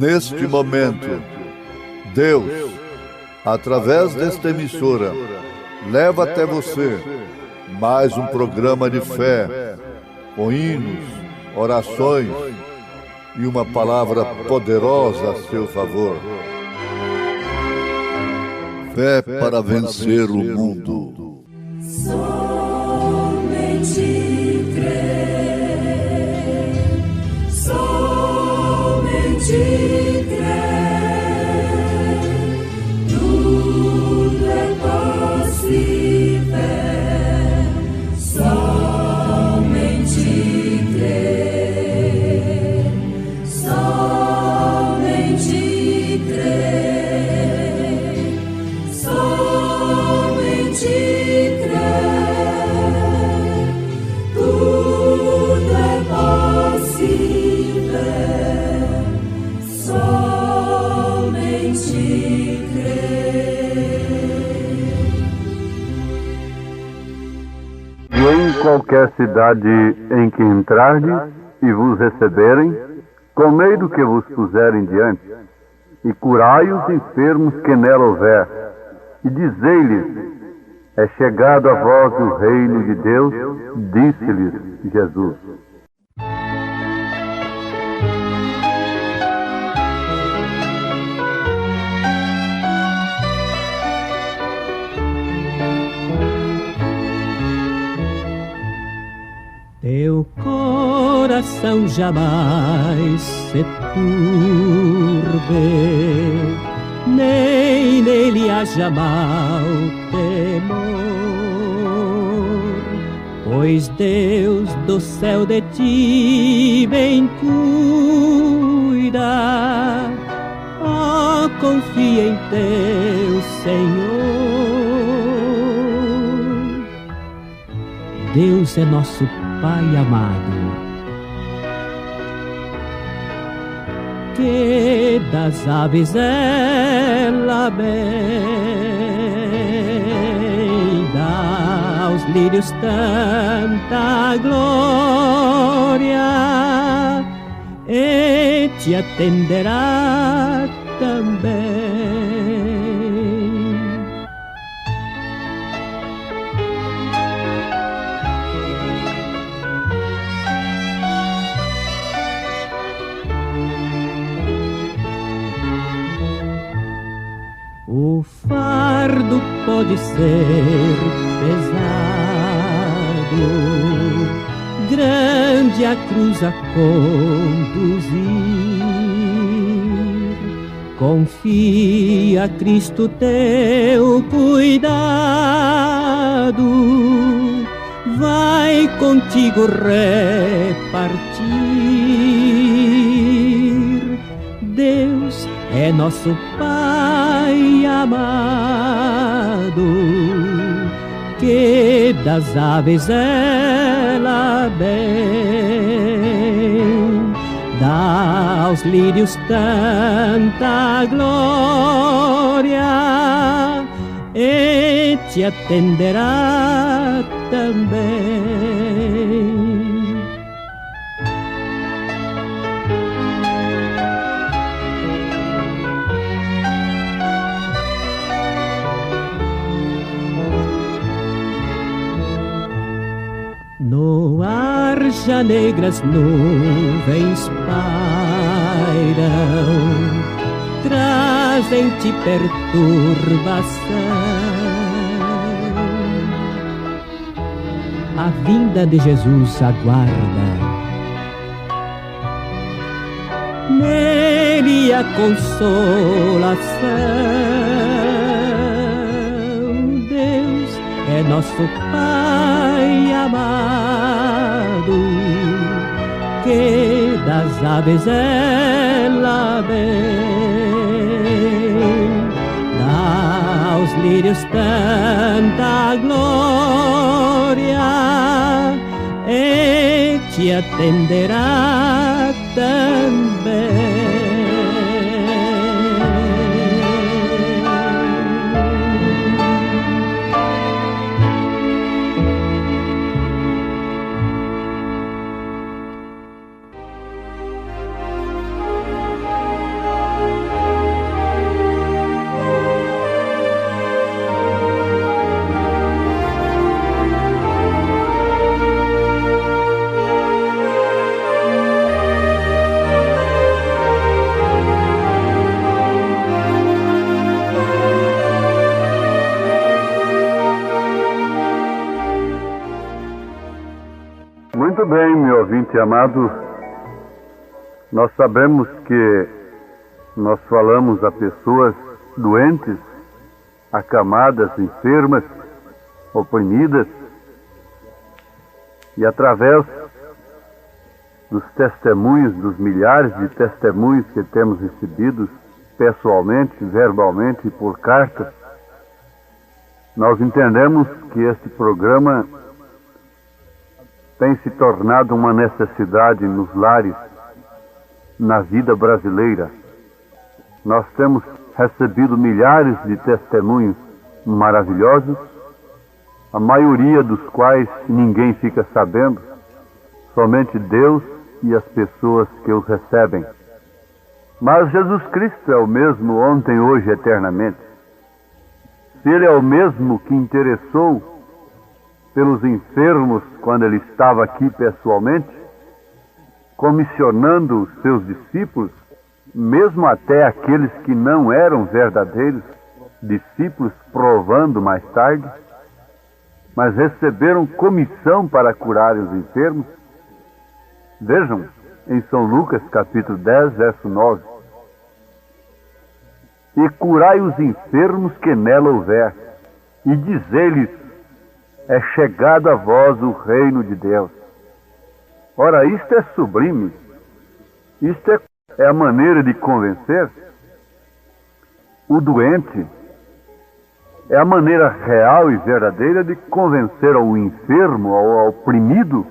neste momento, Deus, através desta emissora, leva até você mais um programa de fé, com hinos, orações e uma palavra poderosa a seu favor. Fé para vencer o mundo. Somente crer, somente crer, tudo é possível, somente crer, somente crer, somente crer, tudo é possível, somente crer. E em qualquer cidade em que entrardes e vos receberem, comei do que vos puserem diante, e curai os enfermos que nela houver, e dizei-lhes: é chegado a vós o reino de Deus, disse-lhes Jesus. Teu coração jamais se turbe, nem nele haja mau temor, pois Deus do céu de ti bem cuida. Oh, confia em teu Senhor. Deus é nosso Pai amado, que das aves ela bem dá aos lírios tanta glória, e te atenderá também. O fardo pode ser pesado, grande a cruz a conduzir. Confia a Cristo teu cuidado, vai contigo repartir. Deus é nosso Pai amado, que das aves ela bem dá aos lírios tanta glória, e te atenderá também. No ar já negras nuvens pairam, trazem-te perturbação. A vinda de Jesus aguarda, nele a consolação. Deus é nosso Pai amado, que das aves ela bem dá aos lírios tanta glória, e te atenderá também. ouvinte amado, nós sabemos que nós falamos a pessoas doentes, acamadas, enfermas, oprimidas, e através dos testemunhos, dos milhares de testemunhos que temos recebidos pessoalmente, verbalmente e por carta, nós entendemos que este programa tem se tornado uma necessidade nos lares, na vida brasileira. Nós temos recebido milhares de testemunhos maravilhosos, a maioria dos quais ninguém fica sabendo, somente Deus e as pessoas que os recebem. Mas Jesus Cristo é o mesmo ontem, hoje e eternamente. Se Ele é o mesmo que interessou pelos enfermos quando Ele estava aqui pessoalmente, comissionando os seus discípulos, mesmo até aqueles que não eram verdadeiros discípulos, provando mais tarde, mas receberam comissão para curar os enfermos. Vejam, em São Lucas capítulo 10, verso 9. E curai os enfermos que nela houver, e dizei-lhes, é chegado a vós o reino de Deus. Ora, isto é sublime. Isto é a maneira de convencer o doente. É a maneira real e verdadeira de convencer ao enfermo, ao oprimido,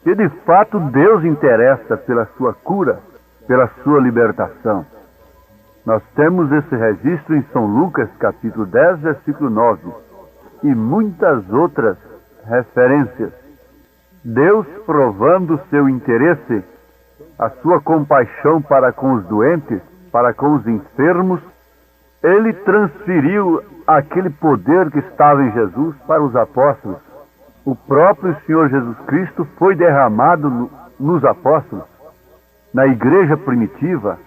que de fato Deus interessa pela sua cura, pela sua libertação. Nós temos esse registro em São Lucas, capítulo 10, versículo 9, e muitas outras referências. Deus provando o seu interesse, a sua compaixão para com os doentes, para com os enfermos, Ele transferiu aquele poder que estava em Jesus para os apóstolos. O próprio Senhor Jesus Cristo foi derramado nos apóstolos, na igreja primitiva,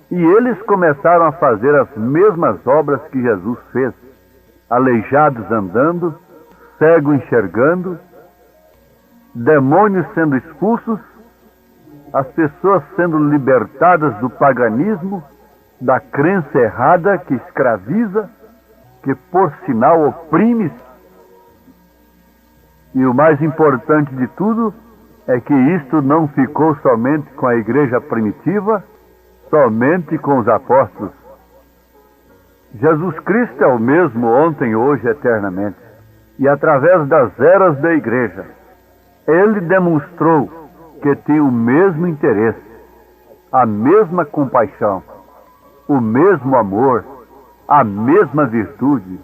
e eles começaram a fazer as mesmas obras que Jesus fez. Aleijados andando, cego enxergando, demônios sendo expulsos, as pessoas sendo libertadas do paganismo, da crença errada que escraviza, que por sinal oprime. E o mais importante de tudo é que isto não ficou somente com a igreja primitiva, somente com os apóstolos. Jesus Cristo é o mesmo ontem, hoje e eternamente. E através das eras da igreja, Ele demonstrou que tem o mesmo interesse, a mesma compaixão, o mesmo amor, a mesma virtude,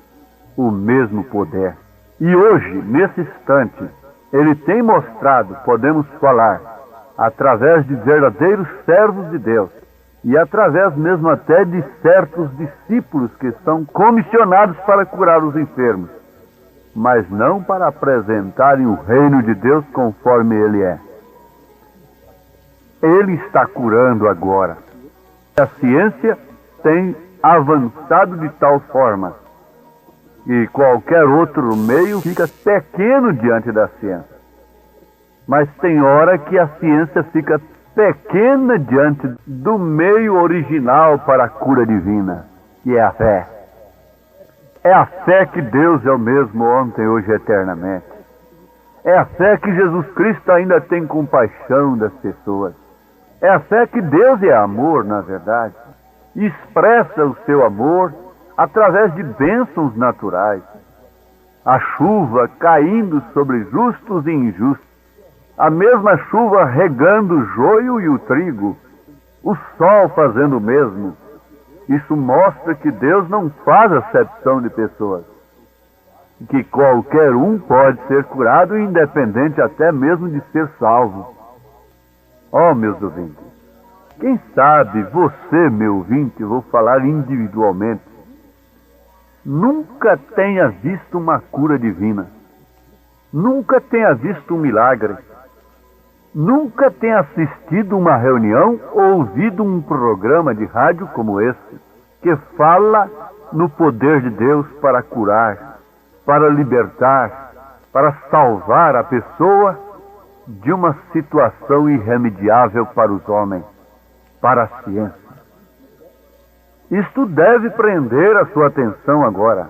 o mesmo poder. E hoje, nesse instante, Ele tem mostrado, podemos falar, através de verdadeiros servos de Deus, e através mesmo até de certos discípulos que são comissionados para curar os enfermos, mas não para apresentarem o reino de Deus conforme Ele é. Ele está curando agora. A ciência tem avançado de tal forma que qualquer outro meio fica pequeno diante da ciência. Mas tem hora que a ciência fica pequena diante do meio original para a cura divina, que é a fé. É a fé que Deus é o mesmo ontem, hoje e eternamente. É a fé que Jesus Cristo ainda tem compaixão das pessoas. É a fé que Deus é amor, na verdade, e expressa o seu amor através de bênçãos naturais. A chuva caindo sobre justos e injustos, a mesma chuva regando o joio e o trigo, o sol fazendo o mesmo. Isso mostra que Deus não faz acepção de pessoas, que qualquer um pode ser curado, independente até mesmo de ser salvo. Oh, meus ouvintes, quem sabe você, meu ouvinte, vou falar individualmente, nunca tenha visto uma cura divina, nunca tenha visto um milagre, nunca tenha assistido uma reunião ou ouvido um programa de rádio como esse, que fala no poder de Deus para curar, para libertar, para salvar a pessoa de uma situação irremediável para os homens, para a ciência. Isto deve prender a sua atenção agora.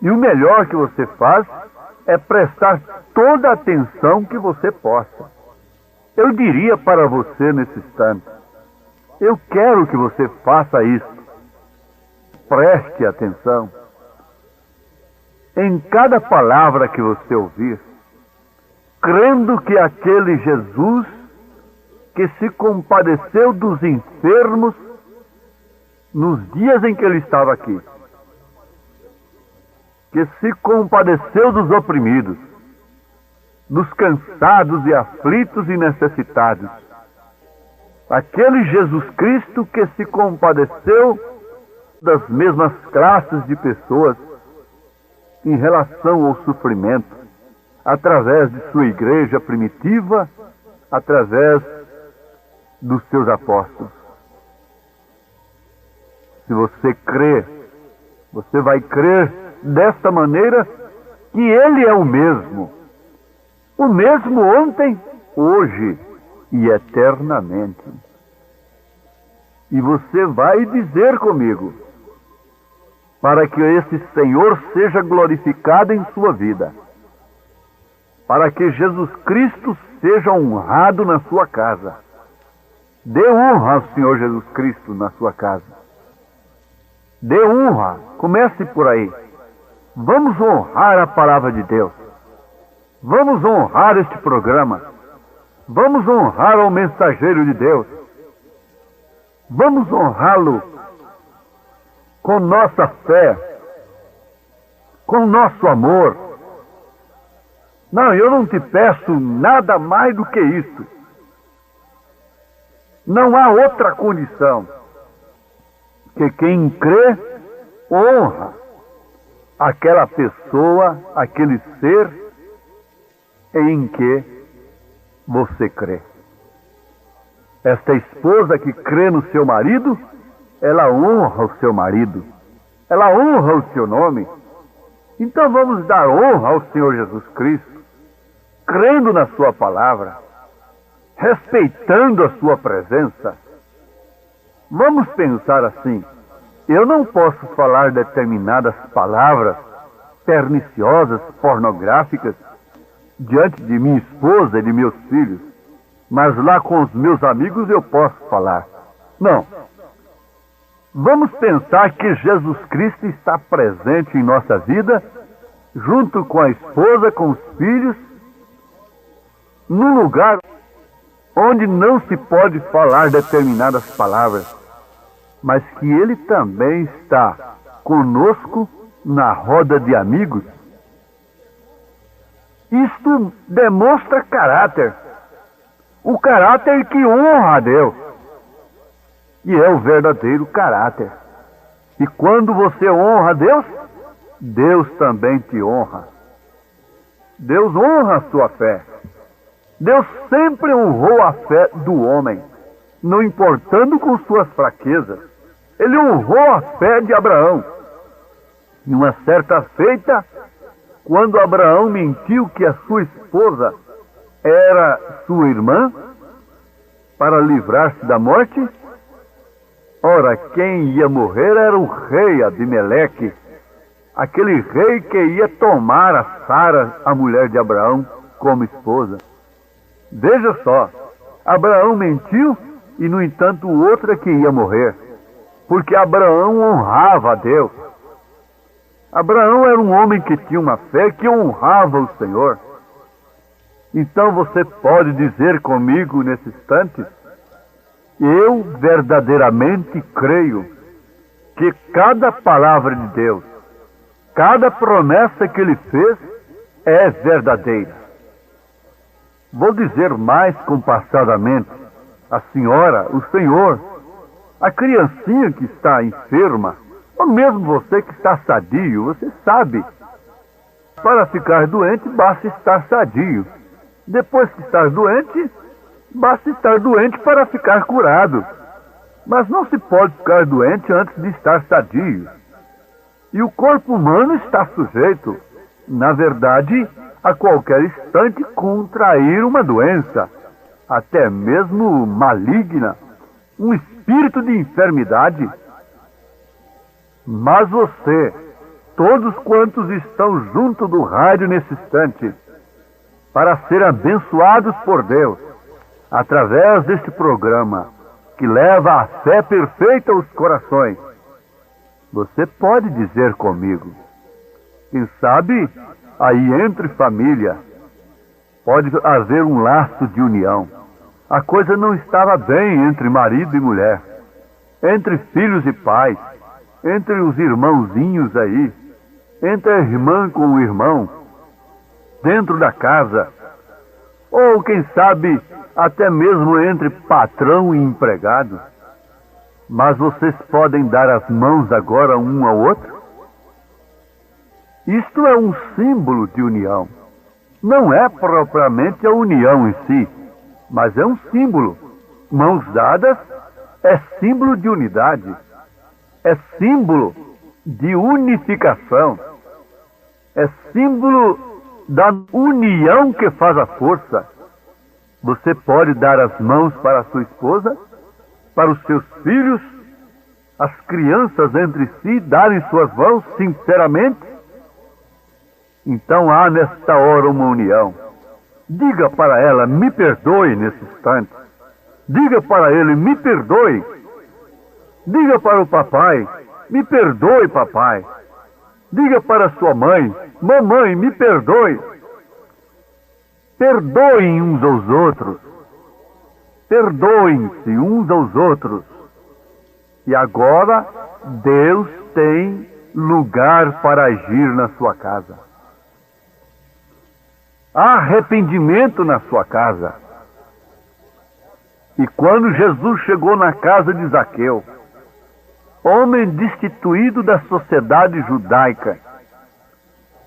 E o melhor que você faz é prestar toda a atenção que você possa. Eu diria para você nesse instante, eu quero que você faça isso. Preste atenção. Em cada palavra que você ouvir, crendo que aquele Jesus que se compadeceu dos enfermos nos dias em que ele estava aqui, que se compadeceu dos oprimidos, dos cansados e aflitos e necessitados, aquele Jesus Cristo que se compadeceu das mesmas classes de pessoas em relação ao sofrimento, através de sua igreja primitiva, através dos seus apóstolos. Se você crê, você vai crer desta maneira que Ele é o mesmo ontem, hoje e eternamente. E você vai dizer comigo, para que esse Senhor seja glorificado em sua vida, para que Jesus Cristo seja honrado na sua casa. Dê honra ao Senhor Jesus Cristo na sua casa. Dê honra, comece por aí. Vamos honrar a palavra de Deus. Vamos honrar este programa. Vamos honrar o mensageiro de Deus. Vamos honrá-lo com nossa fé, com nosso amor. Não, eu não te peço nada mais do que isso. Não há outra condição que quem crê honra aquela pessoa, aquele ser em que você crê. Esta esposa que crê no seu marido, ela honra o seu marido, ela honra o seu nome. Então vamos dar honra ao Senhor Jesus Cristo, crendo na sua palavra, respeitando a sua presença. Vamos pensar assim, eu não posso falar determinadas palavras perniciosas, pornográficas, diante de minha esposa e de meus filhos, mas lá com os meus amigos eu posso falar. Não. Vamos pensar que Jesus Cristo está presente em nossa vida, junto com a esposa, com os filhos, num lugar onde não se pode falar determinadas palavras, mas que Ele também está conosco na roda de amigos. Isto demonstra caráter, o caráter que honra a Deus, e é o verdadeiro caráter. E quando você honra a Deus, Deus também te honra. Deus honra a sua fé. Deus sempre honrou a fé do homem, não importando com suas fraquezas. Ele honrou a fé de Abraão. Em uma certa feita, quando Abraão mentiu que a sua esposa era sua irmã, para livrar-se da morte, ora, quem ia morrer era o rei Abimeleque, aquele rei que ia tomar a Sara, a mulher de Abraão, como esposa. Veja só, Abraão mentiu e, no entanto, o outro é que ia morrer, porque Abraão honrava a Deus. Abraão era um homem que tinha uma fé que honrava o Senhor. Então você pode dizer comigo nesse instante, eu verdadeiramente creio que cada palavra de Deus, cada promessa que Ele fez é verdadeira. Vou dizer mais compassadamente, a senhora, o senhor, a criancinha que está enferma, ou mesmo você que está sadio, você sabe, para ficar doente basta estar sadio. Depois que estar doente, basta estar doente para ficar curado. Mas não se pode ficar doente antes de estar sadio. E o corpo humano está sujeito, na verdade, a qualquer instante contrair uma doença, até mesmo maligna, um espírito de enfermidade. Mas você, todos quantos estão junto do rádio nesse instante, para ser abençoados por Deus, através deste programa, que leva a fé perfeita aos corações, você pode dizer comigo, quem sabe, aí entre família, pode haver um laço de união. A coisa não estava bem entre marido e mulher, entre filhos e pais, entre os irmãozinhos aí, entre a irmã com o irmão, dentro da casa, ou quem sabe até mesmo entre patrão e empregado. Mas vocês podem dar as mãos agora um ao outro? Isto é um símbolo de união. Não é propriamente a união em si, mas é um símbolo. Mãos dadas é símbolo de unidade, é símbolo de unificação, é símbolo da união que faz a força. Você pode dar as mãos para a sua esposa, para os seus filhos, as crianças entre si, darem suas mãos sinceramente? Então há nesta hora uma união. Diga para ela, me perdoe nesse instante. Diga para ele, me perdoe. Diga para o papai, me perdoe, papai. Diga para sua mãe, mamãe, me perdoe. Perdoem uns aos outros. Perdoem-se uns aos outros. E agora Deus tem lugar para agir na sua casa. Há arrependimento na sua casa. E quando Jesus chegou na casa de Zaqueu, homem destituído da sociedade judaica,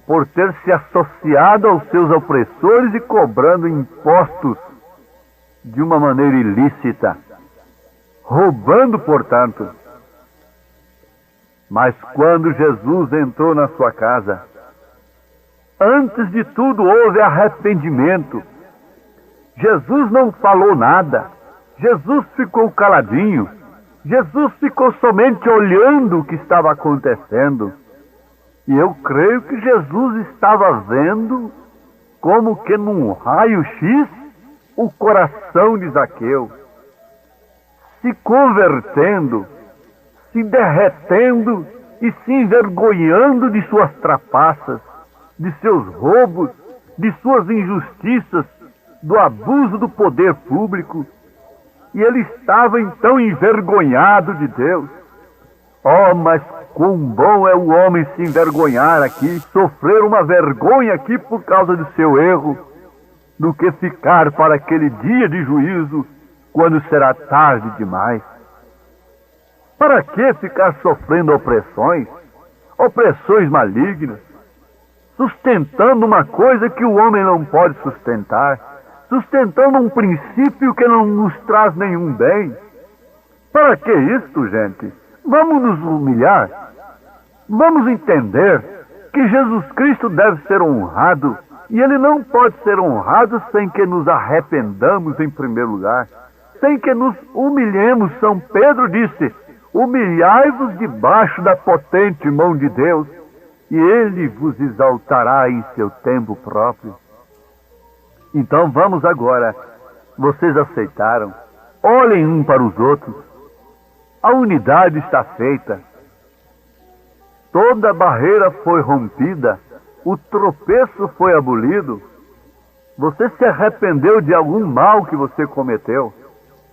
por ter se associado aos seus opressores e cobrando impostos de uma maneira ilícita, roubando, portanto. Mas quando Jesus entrou na sua casa, antes de tudo houve arrependimento. Jesus não falou nada. Jesus ficou caladinho. Jesus ficou somente olhando o que estava acontecendo. E eu creio que Jesus estava vendo, como que num raio-x, o coração de Zaqueu, se convertendo, se derretendo e se envergonhando de suas trapaças, de seus roubos, de suas injustiças, do abuso do poder público. E ele estava então envergonhado de Deus. Oh, mas quão bom é o homem se envergonhar aqui, sofrer uma vergonha aqui por causa do seu erro, do que ficar para aquele dia de juízo, quando será tarde demais. Para que ficar sofrendo opressões malignas, sustentando uma coisa que o homem não pode sustentar, sustentando um princípio que não nos traz nenhum bem? Para que isto, gente? Vamos nos humilhar. Vamos entender que Jesus Cristo deve ser honrado, e Ele não pode ser honrado sem que nos arrependamos em primeiro lugar, sem que nos humilhemos. São Pedro disse, humilhai-vos debaixo da potente mão de Deus, e Ele vos exaltará em seu tempo próprio. Então vamos agora. Vocês aceitaram. Olhem um para os outros. A unidade está feita. Toda barreira foi rompida. O tropeço foi abolido. Você se arrependeu de algum mal que você cometeu.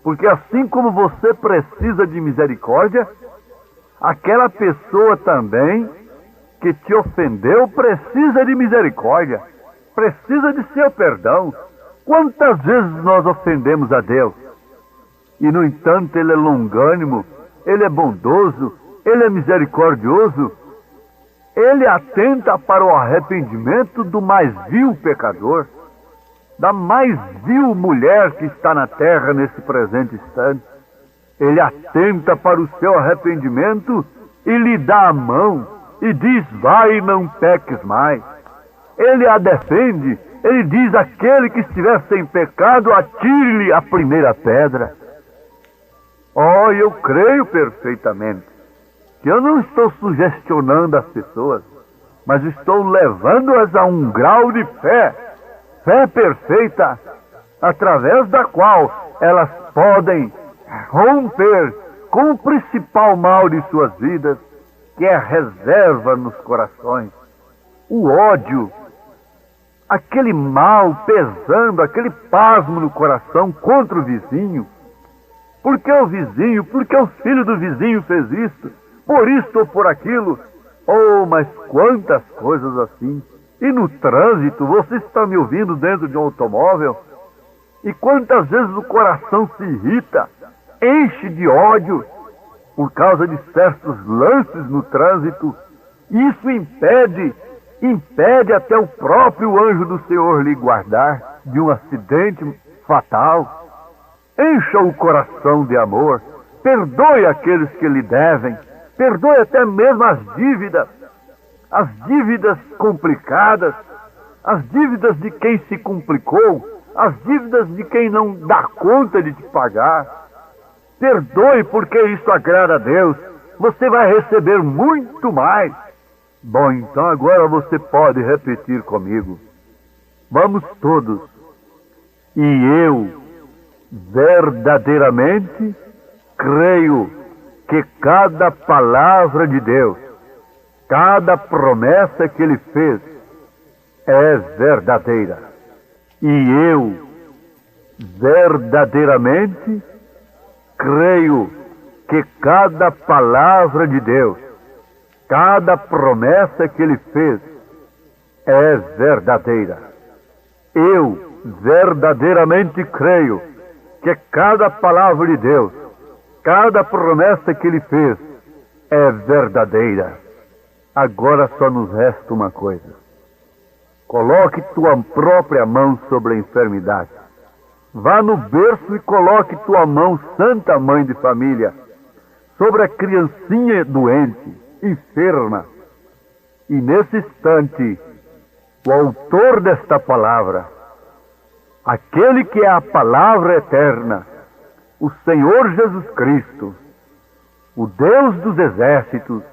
Porque assim como você precisa de misericórdia, aquela pessoa também que te ofendeu precisa de misericórdia, precisa de seu perdão. Quantas vezes nós ofendemos a Deus? E no entanto Ele é longânimo, Ele é bondoso, Ele é misericordioso. Ele atenta para o arrependimento do mais vil pecador, da mais vil mulher que está na terra nesse presente instante. Ele atenta para o seu arrependimento e lhe dá a mão e diz, vai e não peques mais. ele a defende. Ele diz: aquele que estiver sem pecado, atire-lhe a primeira pedra. Oh, eu creio perfeitamente que eu não estou sugestionando as pessoas, mas estou levando-as a um grau de fé perfeita, através da qual elas podem romper com o principal mal de suas vidas, que é a reserva nos corações, o ódio, aquele mal pesando, aquele pasmo no coração contra o vizinho. Por que o vizinho? Porque o filho do vizinho fez isso, por isto ou por aquilo. Oh, mas quantas coisas assim. E no trânsito, você está me ouvindo dentro de um automóvel, e quantas vezes o coração se irrita, enche de ódio, por causa de certos lances no trânsito. Isso impede até o próprio anjo do Senhor lhe guardar de um acidente fatal. Encha o coração de amor, perdoe aqueles que lhe devem, perdoe até mesmo as dívidas complicadas, as dívidas de quem se complicou, as dívidas de quem não dá conta de te pagar. Perdoe, porque isso agrada a Deus. Você vai receber muito mais. Bom, então agora você pode repetir comigo. Vamos todos. E eu verdadeiramente creio que cada palavra de Deus, cada promessa que Ele fez é verdadeira. E eu verdadeiramente creio que cada palavra de Deus, cada promessa que Ele fez é verdadeira. Eu verdadeiramente creio que cada palavra de Deus, cada promessa que Ele fez é verdadeira. Agora só nos resta uma coisa. Coloque tua própria mão sobre a enfermidade. Vá no berço e coloque tua mão, Santa Mãe de Família, sobre a criancinha doente, enferma. E nesse instante, o autor desta palavra, aquele que é a palavra eterna, o Senhor Jesus Cristo, o Deus dos exércitos,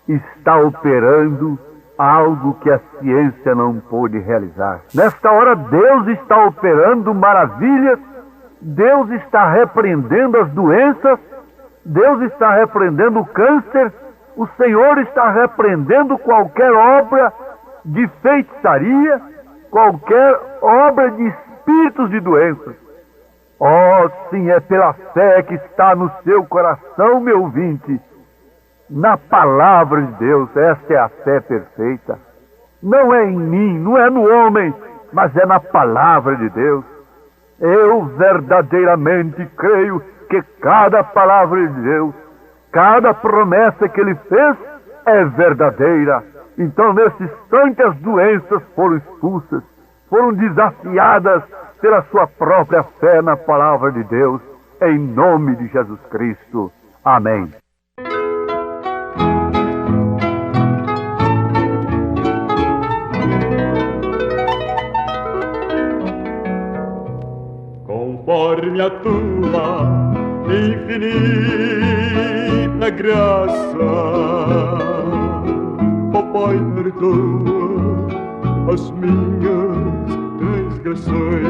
está operando algo que a ciência não pôde realizar. Nesta hora, Deus está operando maravilhas, Deus está repreendendo as doenças, Deus está repreendendo o câncer, o Senhor está repreendendo qualquer obra de feitiçaria, qualquer obra de espíritos de doenças. Oh, sim, é pela fé que está no seu coração, meu ouvinte, na palavra de Deus. Essa é a fé perfeita. Não é em mim, não é no homem, mas é na palavra de Deus. Eu verdadeiramente creio que cada palavra de Deus, cada promessa que Ele fez é verdadeira. Então, nesse instante, as doenças foram expulsas, foram desafiadas pela sua própria fé na palavra de Deus, em nome de Jesus Cristo. Amém. Conforme a tua infinita graça, ó Pai, perdoa as minhas transgressões.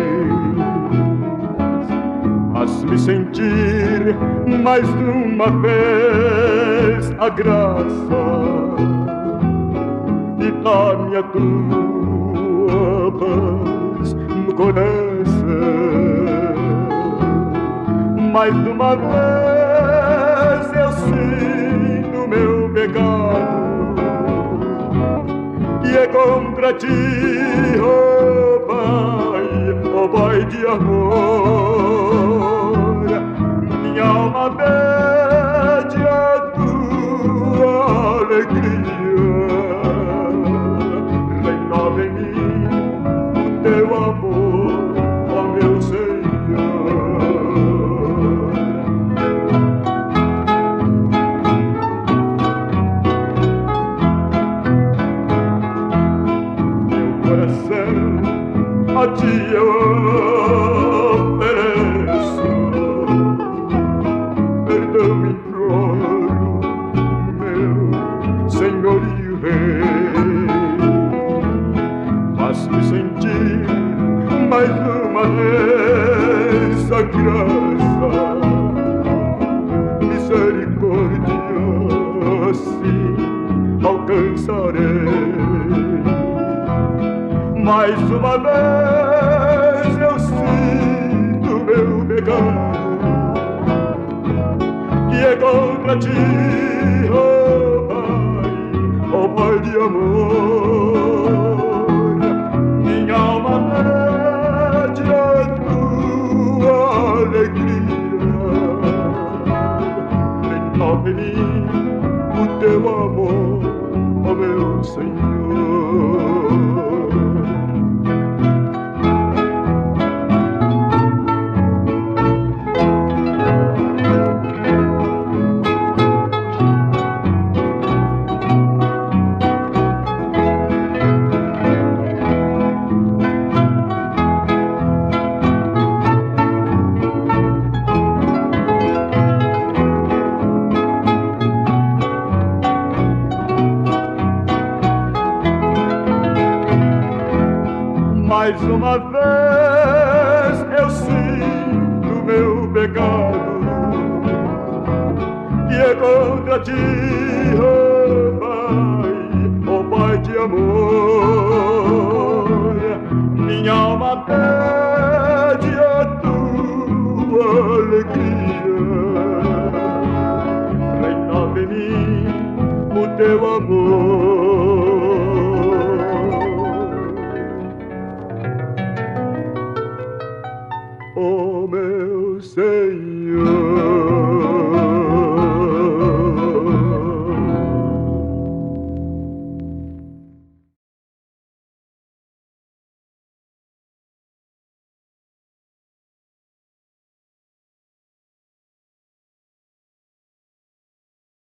Faz-me sentir mais uma vez a graça e dá-me a tua paz no coração. Mais uma vez eu sinto meu pecado, e é contra ti, ó Pai de amor. Minha alma pede a tua alegria, renova em mim o teu amor, ó meu Senhor. alcançarei. Mais uma vez eu sinto meu pecado, que é contra ti, oh Pai de amor. Minha alma pede a tua alegria, renova em mim o teu amor, ó meu Senhor. Mais uma vez eu sinto meu pecado, que é contra ti, oh Pai de amor. Minha alma pede a tua alegria, renova em mim o teu amor.